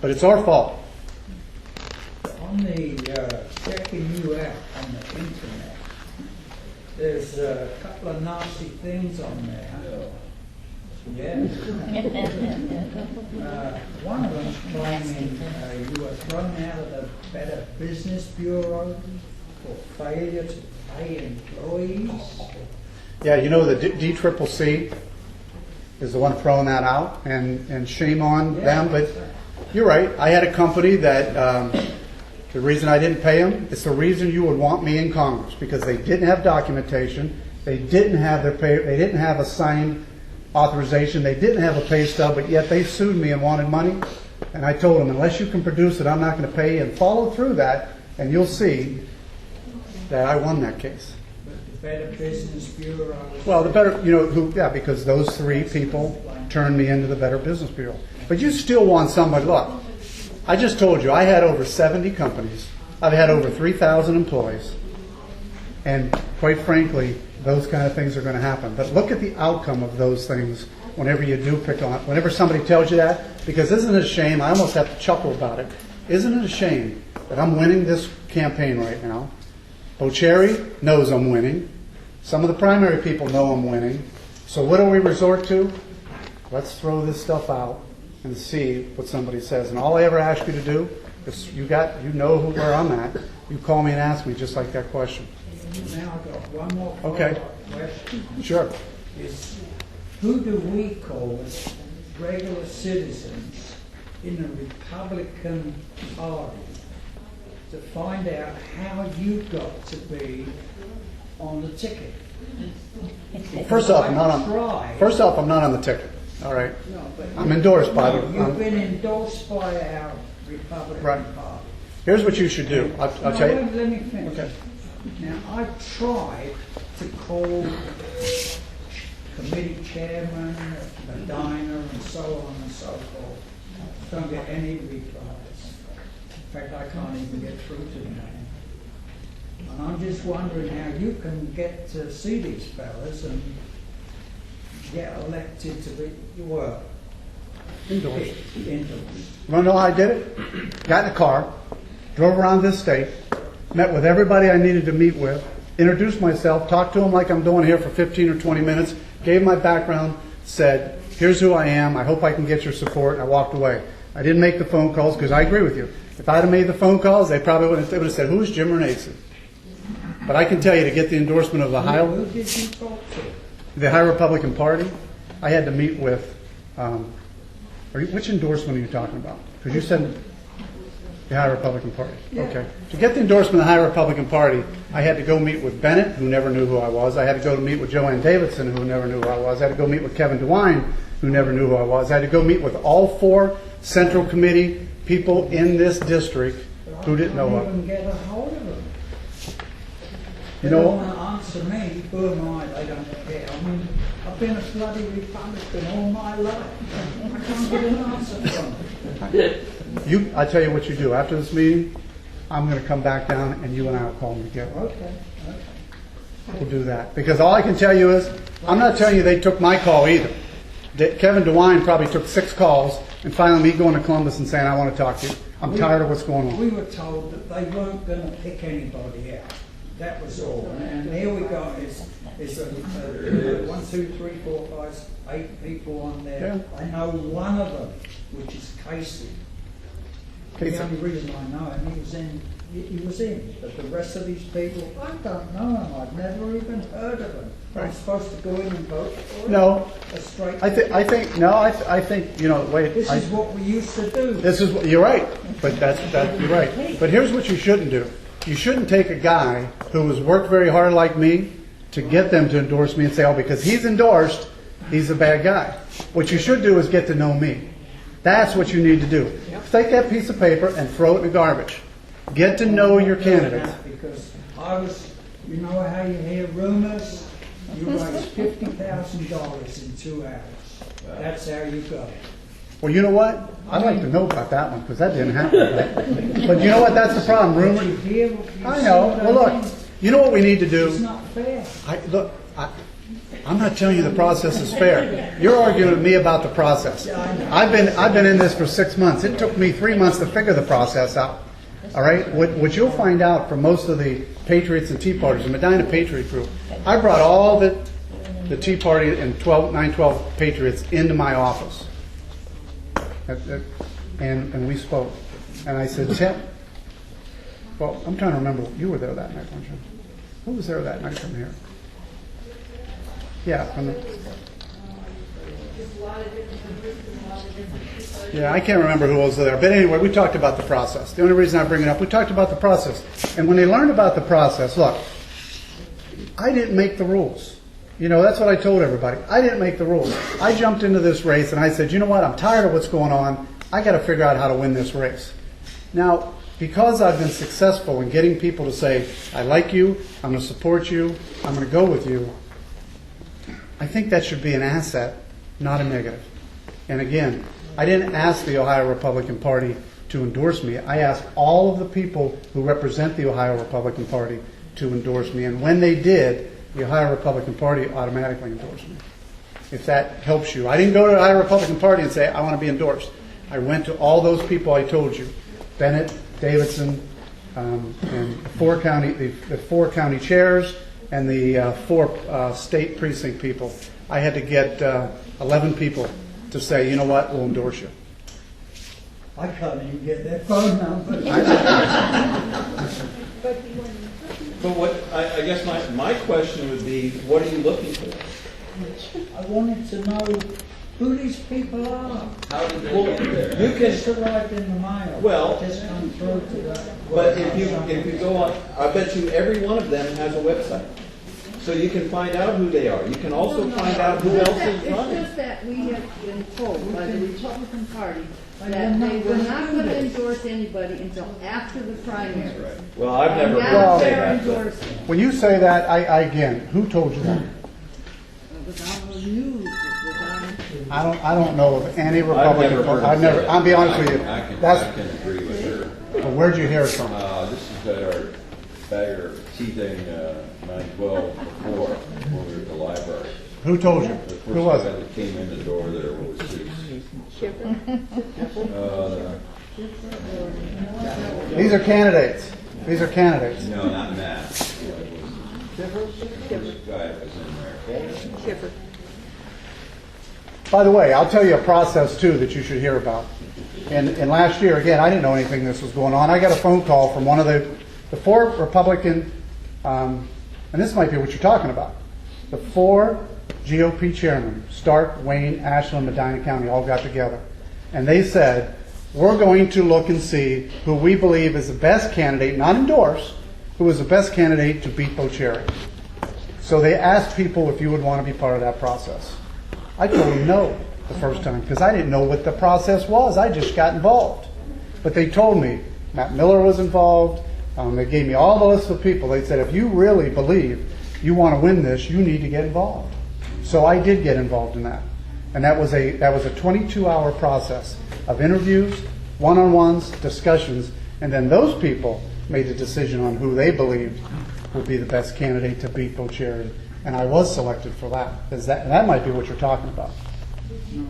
But it's our fault. On the checking you out on the internet, there's a couple of nasty things on there. Yeah. One of them's claiming you were thrown out of the Better Business Bureau for failure to pay employees. Yeah, you know the DCCC is the one throwing that out, and shame on them. But you're right. I had a company that the reason I didn't pay them, it's the reason you would want me in Congress, because they didn't have documentation, they didn't have their pay, they didn't have a signed authorization, they didn't have a pay stub, but yet they sued me and wanted money. And I told them, unless you can produce it, I'm not going to pay you, and follow through that, and you'll see that I won that case. Better Business Bureau. Well, the Better, because those three people turned me into the Better Business Bureau. But you still want somebody. Look, I just told you I had over 70 companies. I've had over 3,000 employees. And quite frankly, those kind of things are going to happen. But look at the outcome of those things whenever you do pick on it. Whenever somebody tells you that, because isn't it a shame? I almost have to chuckle about it. Isn't it a shame that I'm winning this campaign right now? O'Cherry knows I'm winning. Some of the primary people know I'm winning. So what do we resort to? Let's throw this stuff out and see what somebody says. And all I ever ask you to do is where I'm at. You call me and ask me just like that question. Now I've got one more question. Sure. Is who do we call regular citizens in the Republican Party to find out how you got to be on the ticket? First off, I'm not on the ticket. All right. No, but I'm endorsed by the. You've been endorsed by our Republican Party. Here's what you should do. I'll tell you. Let me finish. Okay. Now, I've tried to call committee chairman, Medina, and so on and so forth. Don't get any replies. In fact, I can't even get through to them. And I'm just wondering how you can get to see these fellas and get elected to be, Endorsed. Endorsed. You want to know how I did it? Got in a car, drove around this state, met with everybody I needed to meet with, introduced myself, talked to them like I'm doing here for 15 or 20 minutes, gave my background, said, here's who I am, I hope I can get your support, and I walked away. I didn't make the phone calls because I agree with you. If I'd have made the phone calls, they probably would have said, who's Jim Renacci? But I can tell you, to get the endorsement of the High Republican Party, I had to meet with, which endorsement are you talking about? Because you said the High Republican Party. Yeah. Okay. To get the endorsement of the High Republican Party, I had to go meet with Bennett, who never knew who I was. I had to go meet with Joanne Davidson, who never knew who I was. I had to go meet with Kevin DeWine, who never knew who I was. I had to go meet with all 4 Central Committee people in this district who didn't know I couldn't even get a hold of them. They You know, don't want to answer me. Who am I? They don't care. I mean, I've been a bloody Republican all my life. I can't get an answer from them. I tell you what you do. After this meeting, I'm going to come back down and you and I will call them together. Okay. We'll do that. Because all I can tell you is, I'm not telling you they took my call either. Kevin DeWine probably took 6 calls, and finally me going to Columbus and saying, I want to talk to you. I'm tired of what's going on. We were told that they weren't going to pick anybody out. That was all. And here we go. It's 1, 2, 3, 4, 5, 8 people on there. Yeah. I know one of them, which is Casey. The only reason I know him, he was in. But the rest of these people, I don't know them. I've never even heard of them. Right. I'm supposed to go in and vote for No. a straight. I think the way This is what we used to do. You're right, but you're right. But here's what you shouldn't do. You shouldn't take a guy who has worked very hard like me to get them to endorse me and say, oh, because he's endorsed, he's a bad guy. What you should do is get to know me. That's what you need to do. Take that piece of paper and throw it in the garbage. Get to know your candidates. Because you know how you hear rumors? You raise $50,000 in 2 hours. That's how you go. Well, you know what? I'd like to know about that one because that didn't happen. But you know what? That's the problem. Rumor. I know. Well, look. You know what we need to do? It's not fair. I'm not telling you the process is fair. You're arguing with me about the process. I've been in this for 6 months. It took me 3 months to figure the process out. All right? What you'll find out from most of the Patriots and Tea Parties, the Medina Patriot Group, I brought all the Tea Party and 912 Patriots into my office. And we spoke. And I said, Tim, well, I'm trying to remember. You were there that night, weren't you? Who was there that night from here? Yeah. Yeah, I can't remember who was there. But anyway, we talked about the process. The only reason I bring it up, we talked about the process. And when they learned about the process, look, I didn't make the rules. You know, that's what I told everybody. I didn't make the rules. I jumped into this race and I said, you know what, I'm tired of what's going on. I got to figure out how to win this race. Now, because I've been successful in getting people to say, I like you, I'm going to support you, I'm going to go with you, I think that should be an asset, not a negative. And again, I didn't ask the Ohio Republican Party to endorse me. I asked all of the people who represent the Ohio Republican Party to endorse me. And when they did, the Ohio Republican Party automatically endorsed me. If that helps you. I didn't go to the Ohio Republican Party and say, I want to be endorsed. I went to all those people I told you. Bennett, Davidson, and the four county chairs, and the 4 state precinct people. I had to get 11 people to say, you know what, we'll endorse you. I can't even get their phone number. But what I guess my question would be, what are you looking for? I wanted to know who these people are. How did they get there? You just arrived in the mail. Well, just come through to that. But if you go on, I bet you every one of them has a website. So you can find out who they are. You can also find out who else is running. It's just that we have been told by the Republican Party that they were not going to endorse anybody until after the primaries. Well, I've never And heard now them say they're that. but- endorsing. When you say that, I again, who told you that? It was on the news. It was on. I don't know of any Republican. never heard I've him never. say that. I'll be honest with you. I can That's. agree with her. Well, where'd you hear it from? This is at our Bagger Teething 912 before we were at the library. Who told you? The first Who was guy it? that came in the door there was These are candidates. These are candidates. no, not Matt. It was this guy that was in there. By the way, I'll tell you a process too that you should hear about. And last year, again, I didn't know anything this was going on. I got a phone call from one of the 4 Republican, and this might be what you're talking about. The 4 GOP chairmen, Stark, Wayne, Ashland, Medina County, all got together. And they said, we're going to look and see who we believe is the best candidate, not endorse, who is the best candidate to beat Bocherry. So they asked people if you would want to be part of that process. I told them no the first time because I didn't know what the process was. I just got involved. But they told me Matt Miller was involved. They gave me all the list of people. They said, if you really believe you want to win this, you need to get involved. So I did get involved in that. And that was a 22-hour process of interviews, one-on-ones, discussions, and then those people made the decision on who they believed would be the best candidate to beat Bocherry. And I was selected for that, because that might be what you're talking about. No.